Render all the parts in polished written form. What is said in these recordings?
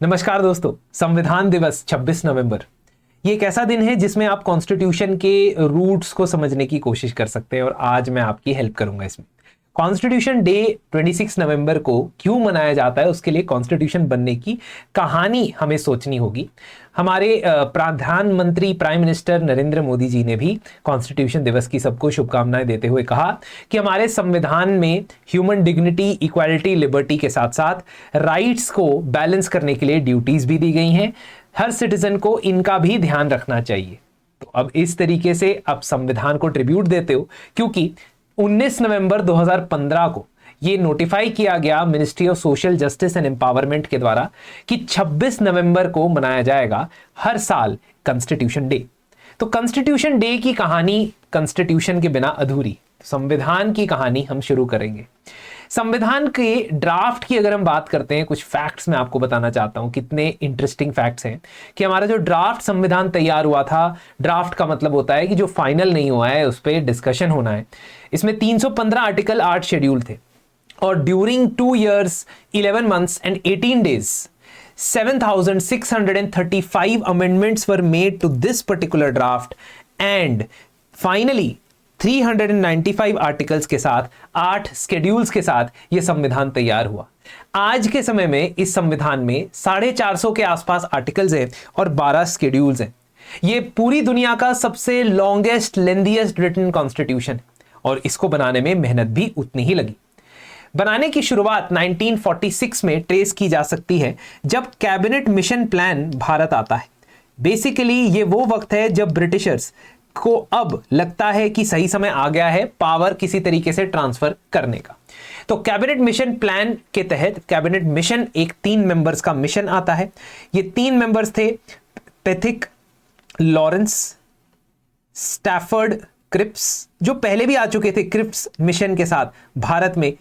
नमस्कार दोस्तों। संविधान दिवस 26 नवंबर ये एक ऐसा दिन है जिसमें आप कॉन्स्टिट्यूशन के रूट्स को समझने की कोशिश कर सकते हैं और आज मैं आपकी हेल्प करूंगा इसमें। कॉन्स्टिट्यूशन डे 26 नवंबर को क्यों मनाया जाता है, उसके लिए कॉन्स्टिट्यूशन बनने की कहानी हमें सोचनी होगी। हमारे प्रधानमंत्री प्राइम मिनिस्टर नरेंद्र मोदी जी ने भी कॉन्स्टिट्यूशन दिवस की सबको शुभकामनाएं देते हुए कहा कि हमारे संविधान में ह्यूमन डिग्निटी, इक्वालिटी, लिबर्टी के साथ साथ राइट्स को बैलेंस करने के लिए ड्यूटीज भी दी गई हैं। हर सिटीजन को इनका भी ध्यान रखना चाहिए। तो अब इस तरीके से आप संविधान को ट्रिब्यूट देते हो क्योंकि 19 नवंबर 2015 को ये नोटिफाई किया गया ministry of social justice and empowerment के द्वारा कि 26 नवंबर को मनाया जाएगा हर साल कॉन्स्टिट्यूशन डे। तो कॉन्स्टिट्यूशन डे की कहानी कॉन्स्टिट्यूशन के बिना अधूरी। संविधान की कहानी हम शुरू करेंगे। संविधान के ड्राफ्ट की अगर हम बात करते हैं, कुछ फैक्ट्स मैं आपको बताना चाहता हूं। कितने इंटरेस्टिंग फैक्ट्स हैं कि हमारा जो ड्राफ्ट संविधान तैयार हुआ था, ड्राफ्ट का मतलब होता है कि जो फाइनल नहीं हुआ है उस पर डिस्कशन होना है। इसमें 315 आर्टिकल, 8 शेड्यूल थे और during 2 years 11 months and 18 days 7,635 amendments were made to this particular draft and finally 395 articles के साथ, 8 स्केड्यूल्स के साथ यह संविधान तैयार हुआ। आज के समय में इस संविधान में 450 के आसपास आर्टिकल्स हैं और 12 स्केड्यूल्स हैं। यह पूरी दुनिया का सबसे लॉन्गेस्ट, लेंथीएस्ट रिटन कॉन्स्टिट्यूशन और इसको बनाने में मेहनत भी उतनी ही लगी। बनाने की शुरुआत 1946 में ट्रेस की जा सकती है जब कैबिनेट मिशन प्लान भारत आता है। बेसिकली ये वो वक्त है जब ब्रिटिशर्स को अब लगता है कि सही समय आ गया है पावर किसी तरीके से ट्रांसफर करने का। तो कैबिनेट मिशन प्लान के तहत कैबिनेट मिशन एक 3 मेंबर्स का मिशन आता है। ये 3 मेंबर्स थे पैथिक लॉरेंस, स्टैफर्ड क्रिप्स, जो पहले भी आ चुके थे क्रिप्स मिशन के साथ भारत में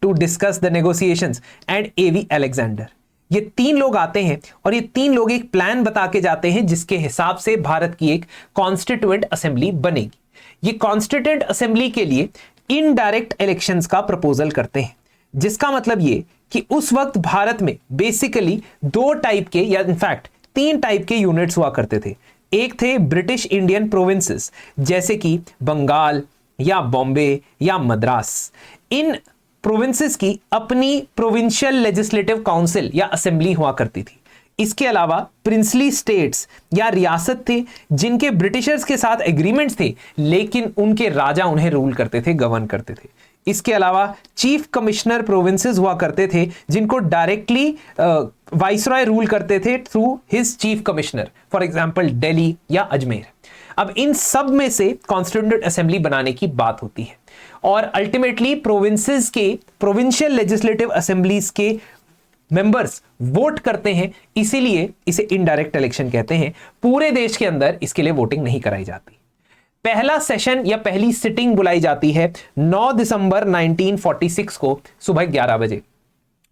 to discuss the negotiations, and A V Alexander. ये 3 लोग आते हैं और ये 3 लोग एक प्लान बता के जाते हैं जिसके हिसाब से भारत की एक कॉन्स्टिट्यूएंट असेंबली बनेगी। ये कॉन्स्टिट्यूएंट असेंबली के लिए इनडायरेक्ट इलेक्शंस का प्रपोजल करते हैं, जिसका मतलब ये कि उस वक्त भारत में बेसिकली 2 टाइप के या इनफैक्ट 3 टाइप के यूनिट्स हुआ करते थे। एक थे ब्रिटिश इंडियन प्रोविंसेस जैसे कि बंगाल या बॉम्बे या मद्रास। इन प्रोविंसेस की अपनी प्रोविंशियल लेजिस्लेटिव काउंसिल या असेंबली हुआ करती थी। इसके अलावा प्रिंसली स्टेट्स या रियासत थे जिनके ब्रिटिशर्स के साथ एग्रीमेंट्स थे लेकिन उनके राजा उन्हें रूल करते थे, गवर्न करते थे। इसके अलावा चीफ कमिश्नर प्रोविंसेस हुआ करते थे जिनको डायरेक्टली वाइसरॉय रूल करते थे through his chief commissioner, for example Delhi या अजमेर। अब इन सब में से कॉन्स्टिट्यूएंट असेंबली बनाने की बात होती है और अल्टीमेटली प्रोविंसेस के प्रोविंशियल लेजिस्लेटिव असेंबलीज के मेंबर्स वोट करते हैं, इसीलिए इसे इनडायरेक्ट इलेक्शन कहते हैं। पूरे देश के अंदर इसके लिए वोटिंग नहीं कराई जाती। पहला सेशन या पहली सिटिंग बुलाई जाती है 9 दिसंबर 1946 को सुबह 11 बजे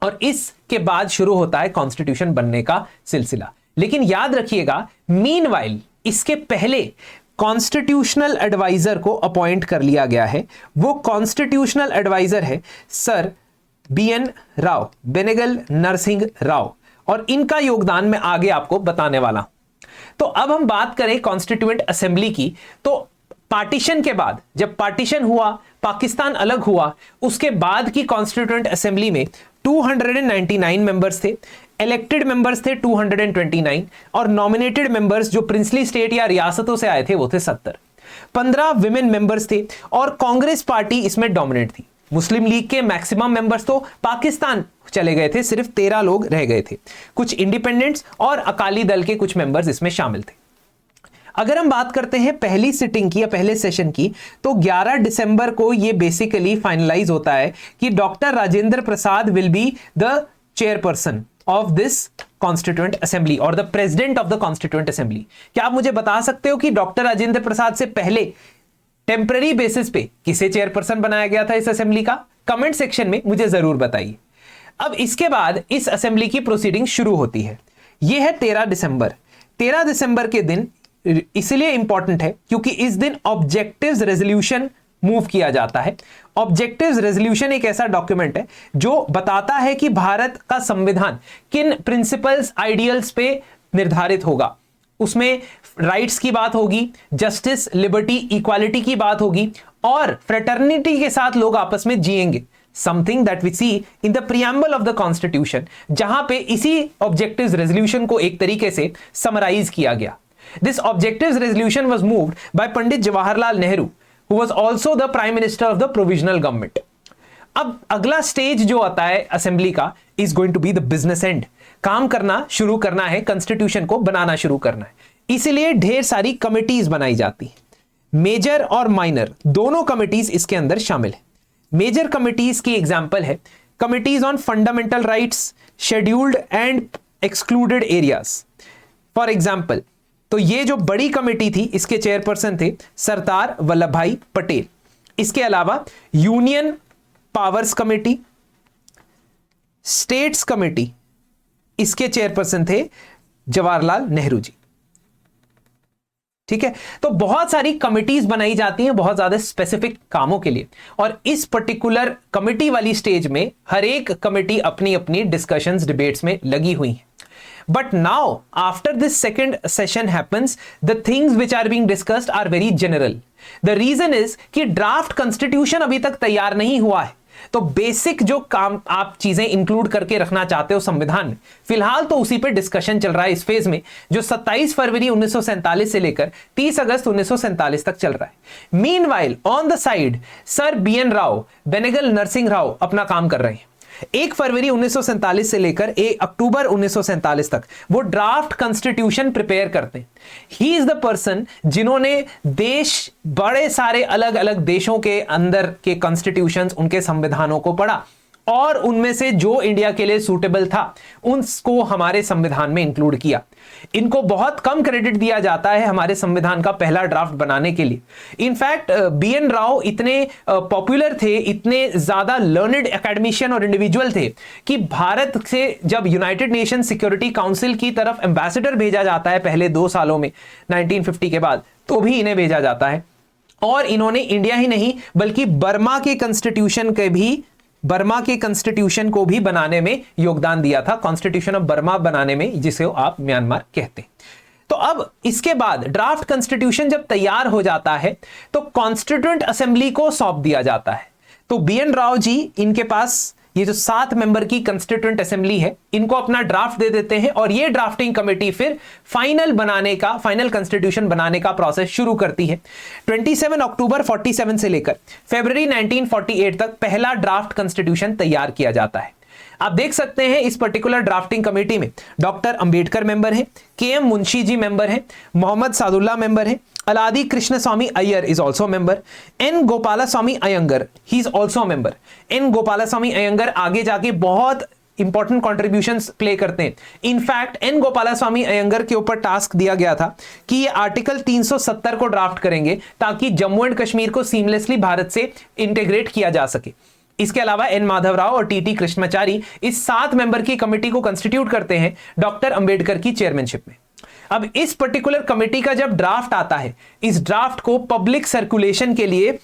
और इसके बाद शुरू होता है कॉन्स्टिट्यूशन बनने का सिलसिला। लेकिन याद रखिएगा, मीनवाइल इसके पहले कॉन्स्टिट्यूशनल एडवाइजर को अपॉइंट कर लिया गया है। वो कॉन्स्टिट्यूशनल एडवाइजर है सर BN राव, बेनेगल नरसिंह राव, और इनका योगदान मैं आगे आपको बताने वाला हूं। तो अब हम बात करें कॉन्स्टिट्यूएंट असेंबली की, तो पार्टीशन के बाद, जब पार्टीशन हुआ, पाकिस्तान अलग हुआ, उसके बाद की कॉन्स्टिट्यूएंट असेंबली में 299 मेंबर्स थे, इलेक्टेड मेंबर्स थे 229 और नॉमिनेटेड मेंबर्स जो प्रिंसली स्टेट या रियासतों से आए थे वो थे 70। 15 विमेन मेंबर्स थे और कांग्रेस पार्टी इसमें डोमिनेट थी। मुस्लिम लीग के मैक्सिमम मेंबर्स तो पाकिस्तान चले गए थे, सिर्फ 13 लोग रह गए थे। कुछ इंडिपेंडेंट्स और अकाली दल के कुछ मेंबर्स इसमें शामिल थे। अगर हम बात करते हैं पहली सिटिंग की या पहले सेशन की, तो 11 दिसंबर को यह बेसिकली फाइनलाइज होता है कि doctor Rajendra Prasad will be the chairperson of this constituent assembly और the president of the constituent assembly. क्या आप मुझे बता सकते हो कि डॉक्टर राजेंद्र प्रसाद से पहले टेम्पररी बेसिस पे किसे चेयरपर्सन बनाया गया था इस असेंबली का? कमेंट सेक्शन में मुझे जरूर बताइए। अब इसके बाद इस असेंबली की प्रोसीडिंग शुरू होती है। यह है 13 दिसंबर। 13 दिसंबर के दिन इसलिए इंपॉर्टेंट है क्योंकि इस दिन ऑब्जेक्टिव्स रेजोल्यूशन मूव किया जाता है। ऑब्जेक्टिव्स रेजोल्यूशन एक ऐसा डॉक्यूमेंट है जो बताता है कि भारत का संविधान किन प्रिंसिपल्स आइडियल्स पे निर्धारित होगा। उसमें राइट्स की बात होगी, जस्टिस, लिबर्टी, इक्वालिटी की बात होगी और फ्रेटर्निटी के साथ लोग आपस में जिएंगे। Something that we see in the preamble of the constitution, जहां पे इसी ऑब्जेक्टिव्स रेजोल्यूशन को एक तरीके से समराइज किया गया। This objectives resolution was moved by Pandit Jawaharlal Nehru, who was also the prime minister of the provisional government. अब अगला स्टेज जो आता है असेंबली का is going to be the business end. काम करना शुरू करना है, कॉन्स्टिट्यूशन को बनाना शुरू करना है, इसलिए ढेर सारी कमिटीज बनाई जाती हैं। मेजर और माइनर दोनों कमिटीज इसके अंदर शामिल है। मेजर कमिटीज की एग्जांपल है committees on fundamental rights, scheduled and excluded areas for example. तो ये जो बड़ी कमिटी थी इसके चेयरपर्सन थे सरदार वल्लभ भाई पटेल। इसके अलावा union powers committee, states committee, इसके चेयरपर्सन थे जवाहरलाल नेहरू जी। ठीक है, तो बहुत सारी कमिटीज बनाई जाती हैं बहुत ज्यादा स्पेसिफिक कामों के लिए, और इस पर्टिकुलर कमिटी वाली स्टेज में हर एक कमिटी अपनी अपनी डिस्कशंस, डिबेट्स में लगी हुई है। But now, after this second session happens, the things which are being discussed are very general. The reason is कि ड्राफ्ट कॉन्स्टिट्यूशन अभी तक तैयार नहीं हुआ है, तो बेसिक जो काम आप चीजें इंक्लूड करके रखना चाहते हो संविधान में, फिलहाल तो उसी पे डिस्कशन चल रहा है इस फेज में, जो 27 फरवरी 1947 से लेकर 30 अगस्त 1947 तक चल रहा है। Meanwhile on the side sir BN Rao, Benegal Narasimha Rao अपना काम कर रहे हैं। 1 फरवरी 1947 से लेकर 1 अक्टूबर 1947 तक वो ड्राफ्ट कॉन्स्टिट्यूशन प्रिपेयर करते हैं। ही इज द पर्सन जिन्होंने देश, बड़े सारे अलग अलग देशों के अंदर के कॉन्स्टिट्यूशंस, उनके संविधानों को पढ़ा और उनमें से जो इंडिया के लिए सूटेबल था उनको हमारे संविधान में इंक्लूड किया। इनको बहुत कम क्रेडिट दिया जाता है हमारे संविधान का पहला ड्राफ्ट बनाने के लिए। इनफैक्ट BN राव इतने पॉपुलर थे, इतने ज्यादा लर्नड एकेडमिशियन और इंडिविजुअल थे कि भारत से जब यूनाइटेड नेशन सिक्योरिटी काउंसिल की तरफ एम्बेसडर भेजा जाता है पहले 2 सालों में 1950 के बाद, तो भी इन्हें भेजा जाता है। और इन्होंने इंडिया ही नहीं बल्कि बर्मा के कॉन्स्टिट्यूशन को भी बनाने में योगदान दिया था, कॉन्स्टिट्यूशन ऑफ बर्मा बनाने में, जिसे आप म्यांमार कहते हैं। तो अब इसके बाद ड्राफ्ट कॉन्स्टिट्यूशन जब तैयार हो जाता है तो कॉन्स्टिट्यूएंट असेंबली को सौंप दिया जाता है। तो BN राव जी, इनके पास ये जो 7 मेंबर की कॉन्स्टिट्यूएंट असेंबली है, इनको अपना ड्राफ्ट दे देते हैं और ये ड्राफ्टिंग कमेटी फिर फाइनल कॉन्स्टिट्यूशन बनाने का प्रोसेस शुरू करती है। 27 अक्टूबर 47 से लेकर फरवरी 1948 तक पहला ड्राफ्ट कॉन्स्टिट्यूशन तैयार किया जाता है। आप देख सकते हैं इस पर्टिकुलर ड्राफ्टिंग कमेटी में डॉक्टर अंबेडकर मेंबर हैं, KM मुंशी जी मेंबर हैं, मोहम्मद सादुल्ला मेंबर हैं, Alladi Krishna Swami Ayyar is also member, N Gopalaswami Ayyangar he is also member. N Gopalaswami Ayyangar आगे जाके बहुत इंपॉर्टेंट कॉन्ट्रीब्यूशंस प्ले करते हैं। इनफैक्ट N गोपालास्वामी अयंगर के ऊपर टास्क दिया गया था कि ये आर्टिकल 370 को ड्राफ्ट करेंगे ताकि जम्मू एंड कश्मीर को सीमलेसली भारत से इंटीग्रेट किया जा सके। इसके अलावा N माधव राव और TT कृष्णमाचारी इस 7 मेंबर की कमेटी को कंस्टिट्यूट करते हैं डॉक्टर अंबेडकर की चेयरमैनशिप में। अब इस पर्टिकुलर कमेटी का जब ड्राफ्ट आता है, इस ड्राफ्ट को पब्लिक सर्कुलेशन के लिए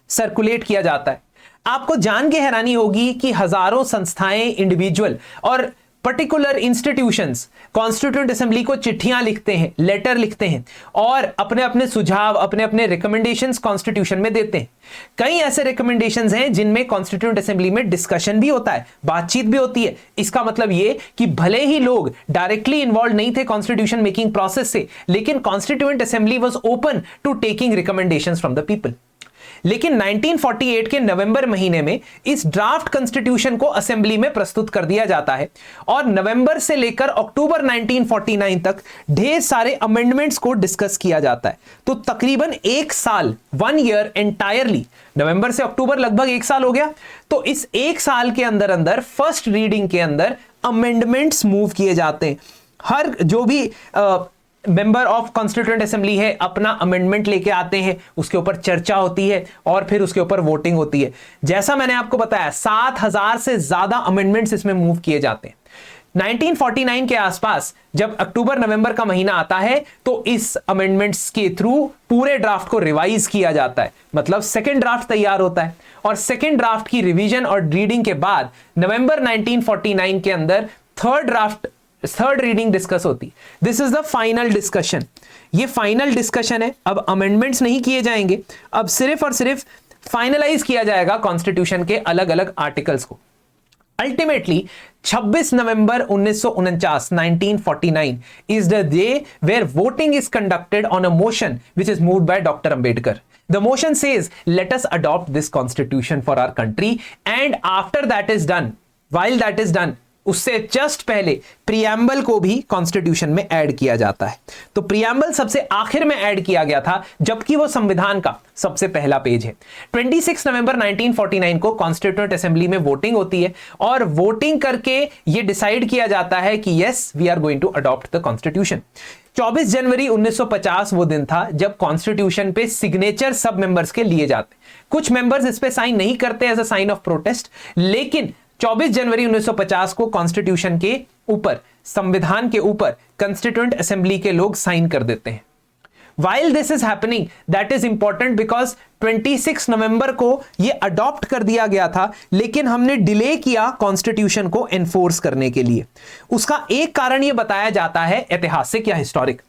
सर्कुलेट किया जाता है। आपको जान के हैरानी होगी कि हजारों संस्थाएं, इंडिविजुअल और पर्टिकुलर इंस्टीट्यूशंस कॉन्स्टिट्यूएंट असेंबली को चिट्ठियां लिखते हैं, लेटर लिखते हैं और अपने अपने सुझाव, अपने अपने रिकमेंडेशंस कॉन्स्टिट्यूशन में देते हैं। कई ऐसे रिकमेंडेशंस हैं जिनमें कॉन्स्टिट्यूएंट असेंबली में डिस्कशन भी होता है, बातचीत भी होती है। इसका मतलब ये कि भले ही लोग डायरेक्टली इन्वॉल्व नहीं थे कॉन्स्टिट्यूशन मेकिंग प्रोसेस से, लेकिन constituent assembly was open to taking recommendations from the people. लेकिन 1948 के नवंबर महीने में इस ड्राफ्ट कॉन्स्टिट्यूशन को असेंबली में प्रस्तुत कर दिया जाता है और नवंबर से लेकर अक्टूबर 1949 तक ढेर सारे अमेंडमेंट्स को डिस्कस किया जाता है। तो तकरीबन 1 साल, 1 ईयर एंटायरली, नवंबर से अक्टूबर लगभग 1 साल हो गया। तो इस 1 साल के अंदर अंदर फर्स्ट रीडिंग के अंदर अमेंडमेंट्स मूव किए जाते हैं। हर जो भी मेंबर ऑफ कॉन्स्टिट्यूएंट असेंबली है अपना अमेंडमेंट लेके आते हैं, उसके ऊपर चर्चा होती है और फिर उसके ऊपर वोटिंग होती है। जैसा मैंने आपको बताया 7000 से ज्यादा अमेंडमेंट्स इसमें मूव किए जाते हैं। 1949 के आसपास जब अक्टूबर नवंबर का महीना आता है तो इस अमेंडमेंट्स के थ्रू पूरे ड्राफ्ट को रिवाइज किया जाता है, मतलब सेकेंड ड्राफ्ट तैयार होता है और सेकेंड ड्राफ्ट की रिवीजन और रीडिंग के बाद नवंबर 1949 के अंदर थर्ड रीडिंग डिस्कस होती। This is the final discussion. ये फाइनल डिस्कशन है, अब अमेंडमेंट्स नहीं किए जाएंगे, अब सिर्फ और सिर्फ फाइनलाइज किया जाएगा कॉन्स्टिट्यूशन के अलग अलग आर्टिकल्स को। Ultimately 26 November 1949 1949 is the day where voting is conducted on a motion which is moved by Dr. Ambedkar. The motion says, let us adopt this constitution for our country, and after that is done, while that is done, उससे just पहले preamble को भी constitution में add किया जाता है। तो preamble सबसे आखिर में ऐड किया गया था, जबकि वो संविधान का सबसे पहला पेज है। 26 नवंबर 1949 को कॉन्स्टिट्यूएंट असेंबली में वोटिंग होती है और वोटिंग करके ये डिसाइड किया जाता है कि yes we are going to adopt the constitution. 24 जनवरी 1950 वो दिन था जब कॉन्स्टिट्यूशन पे सिग्नेचर सब मेंबर्स के लिए जाते। कुछ मेंबर्स इस पे साइन नहीं करते as a sign of protest, लेकिन 24 जनवरी 1950 को कॉन्स्टिट्यूशन के ऊपर, संविधान के ऊपर कॉन्स्टिट्यूएंट असेंबली के लोग साइन कर देते हैं। While this is happening, that is important because 26 नवंबर को ये अडॉप्ट कर दिया गया था, लेकिन हमने डिले किया कॉन्स्टिट्यूशन को एनफोर्स करने के लिए। उसका एक कारण ये बताया जाता है ऐतिहासिक या हिस्टोरिक।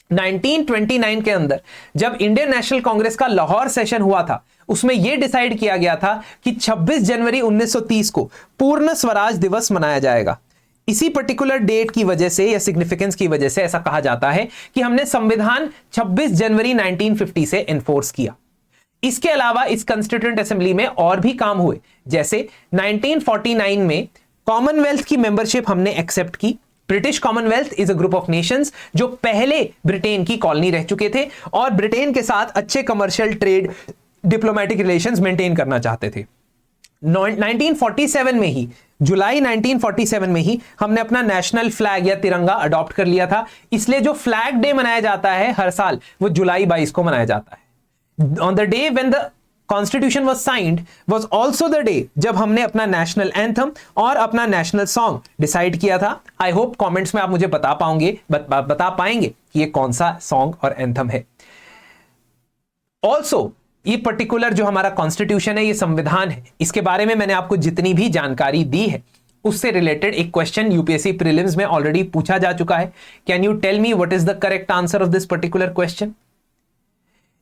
1929 के अंदर जब इंडियन नेशनल कांग्रेस का लाहौर सेशन हुआ था, उसमें यह डिसाइड किया गया था कि 26 जनवरी 1930 को पूर्ण स्वराज दिवस मनाया जाएगा। इसी पर्टिकुलर डेट की वजह से या सिग्निफिकेंस की वजह से ऐसा कहा जाता है कि हमने संविधान 26 जनवरी 1950 से एनफोर्स किया। इसके अलावा इस कॉन्स्टिट्यूएंट असेंबली में और भी काम हुए, जैसे 1949 में कॉमनवेल्थ की मेंबरशिप हमने एक्सेप्ट की। British Commonwealth is a group of Nations जो पहले ब्रिटेन की कॉलोनी रह चुके थे और ब्रिटेन के साथ अच्छे commercial trade, diplomatic relations maintain करना चाहते थे। 1947 में ही, जुलाई 1947 में ही हमने अपना नेशनल फ्लैग या तिरंगा अडॉप्ट कर लिया था। इसलिए जो फ्लैग डे मनाया जाता है हर साल, वो जुलाई 22 को मनाया जाता है। On the day when the constitution was signed was also the day जब हमने अपना नेशनल एंथम और अपना नेशनल सॉन्ग डिसाइड किया था। आई होप कमेंट्स में आप मुझे बता पाएंगे कि ये कौन सा सॉन्ग और एंथम है। ऑल्सो ये पर्टिकुलर जो हमारा कॉन्स्टिट्यूशन है, ये संविधान है, इसके बारे में मैंने आपको जितनी भी जानकारी दी है उससे रिलेटेड एक क्वेश्चन यूपीएससी प्रीलिम्स में ऑलरेडी पूछा जा चुका है। Can you tell me what is the correct answer of this particular question?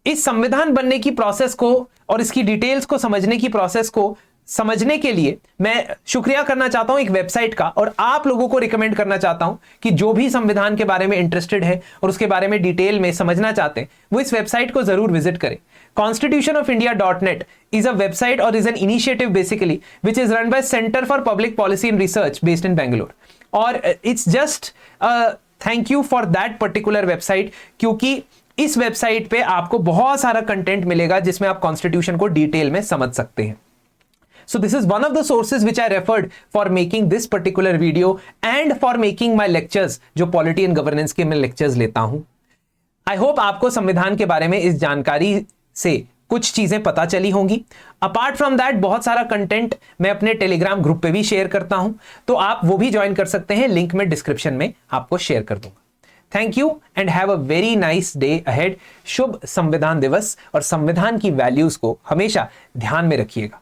इस संविधान बनने की प्रोसेस को और इसकी डिटेल्स को समझने की प्रोसेस को समझने के लिए मैं शुक्रिया करना चाहता हूं एक वेबसाइट का, और आप लोगों को रिकमेंड करना चाहता हूं कि जो भी संविधान के बारे में इंटरेस्टेड है और उसके बारे में डिटेल में समझना चाहते हैं, वो इस वेबसाइट को जरूर विजिट करें। constitutionofindia.net is a website or is an initiative basically which is run by Center for Public Policy and Research based in Bangalore, और it's just thank you for that particular website, क्योंकि इस website पे आपको बहुत सारा content मिलेगा जिसमें आप कॉन्स्टिट्यूशन को डिटेल में समझ सकते हैं। So this is one of the sources which I referred for making this particular video and for making my lectures, जो पॉलिटी एंड गवर्नेंस के मैं लेक्चर्स लेता हूं। आई होप आपको संविधान के बारे में इस जानकारी से कुछ चीजें पता चली होंगी। अपार्ट फ्रॉम दैट बहुत सारा कंटेंट मैं अपने टेलीग्राम ग्रुप पे भी शेयर करता हूं, तो आप वो भी ज्वाइन कर सकते हैं, लिंक में डिस्क्रिप्शन में आपको शेयर कर दूंगा। Thank you and have a very nice day ahead. शुभ संविधान दिवस, और संविधान की वैल्यूज को हमेशा ध्यान में रखिएगा।